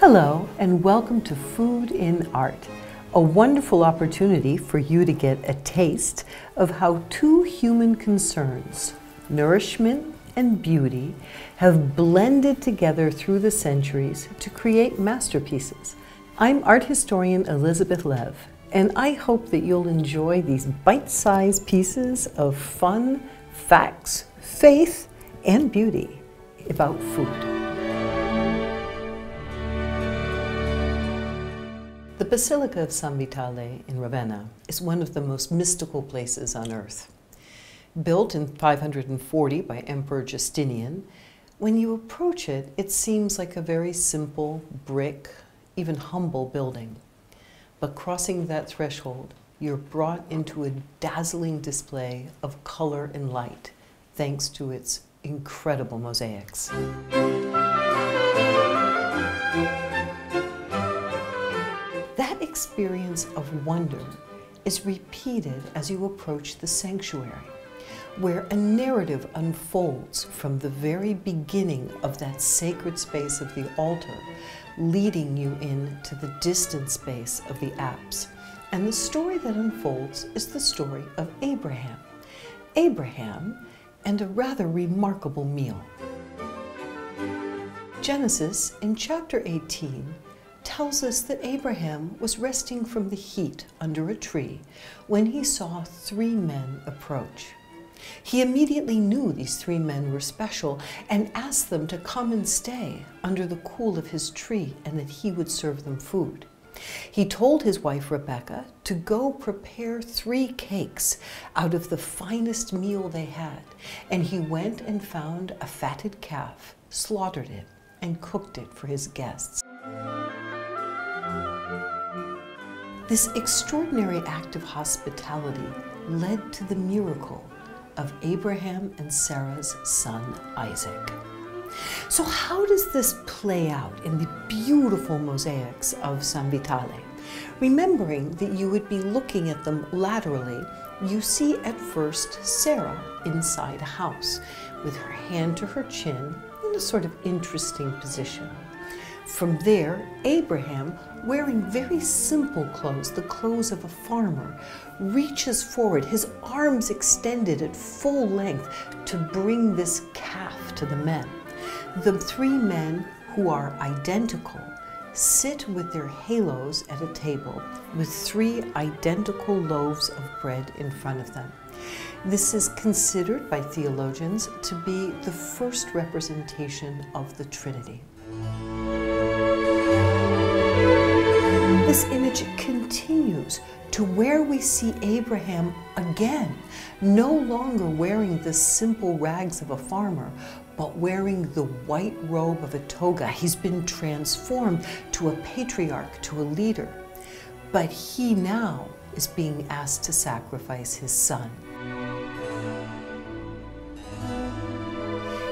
Hello and welcome to Food in Art, a wonderful opportunity for you to get a taste of how two human concerns, nourishment and beauty, have blended together through the centuries to create masterpieces. I'm art historian Elizabeth Lev, and I hope that you'll enjoy these bite-sized pieces of fun, facts, faith, and beauty about food. The Basilica of San Vitale in Ravenna is one of the most mystical places on earth. Built in 540 by Emperor Justinian, when you approach it, it seems like a very simple brick, even humble building. But crossing that threshold, you're brought into a dazzling display of color and light, thanks to its incredible mosaics. That experience of wonder is repeated as you approach the sanctuary, where a narrative unfolds from the very beginning of that sacred space of the altar, leading you into the distant space of the apse. And the story that unfolds is the story of Abraham. Abraham and a rather remarkable meal. Genesis, in chapter 18, tells us that Abraham was resting from the heat under a tree when he saw three men approach. He immediately knew these three men were special and asked them to come and stay under the cool of his tree and that he would serve them food. He told his wife Rebecca to go prepare 3 cakes out of the finest meal they had, and he went and found a fatted calf, slaughtered it, and cooked it for his guests. This extraordinary act of hospitality led to the miracle of Abraham and Sarah's son, Isaac. So how does this play out in the beautiful mosaics of San Vitale? Remembering that you would be looking at them laterally, you see at first Sarah inside a house with her hand to her chin in a sort of interesting position. From there, Abraham, wearing very simple clothes, the clothes of a farmer, reaches forward, his arms extended at full length to bring this calf to the men. The 3 men, who are identical, sit with their halos at a table with 3 identical loaves of bread in front of them. This is considered by theologians to be the first representation of the Trinity. This image continues to where we see Abraham again, no longer wearing the simple rags of a farmer, but wearing the white robe of a toga. He's been transformed to a patriarch, to a leader. But he now is being asked to sacrifice his son.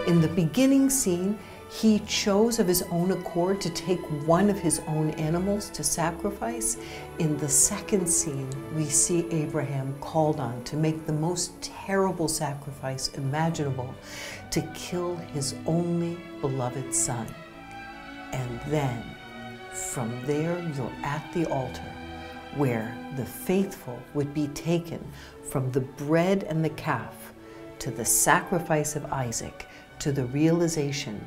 In the beginning scene, he chose of his own accord to take one of his own animals to sacrifice. In the second scene, we see Abraham called on to make the most terrible sacrifice imaginable, to kill his only beloved son. And then, from there, you're at the altar, where the faithful would be taken from the bread and the calf to the sacrifice of Isaac, to the realization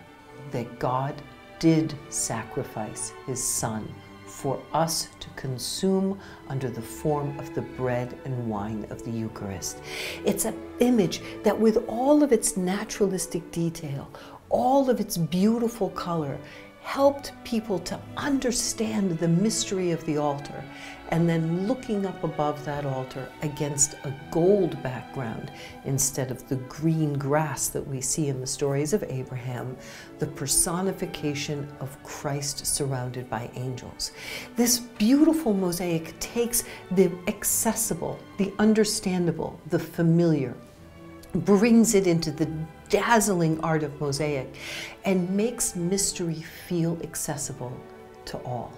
that God did sacrifice his son for us to consume under the form of the bread and wine of the Eucharist. It's an image that, with all of its naturalistic detail, all of its beautiful color, helped people to understand the mystery of the altar, and then looking up above that altar against a gold background instead of the green grass that we see in the stories of Abraham, the personification of Christ surrounded by angels. This beautiful mosaic takes the accessible, the understandable, the familiar, brings it into the dazzling art of mosaic, and makes mystery feel accessible to all.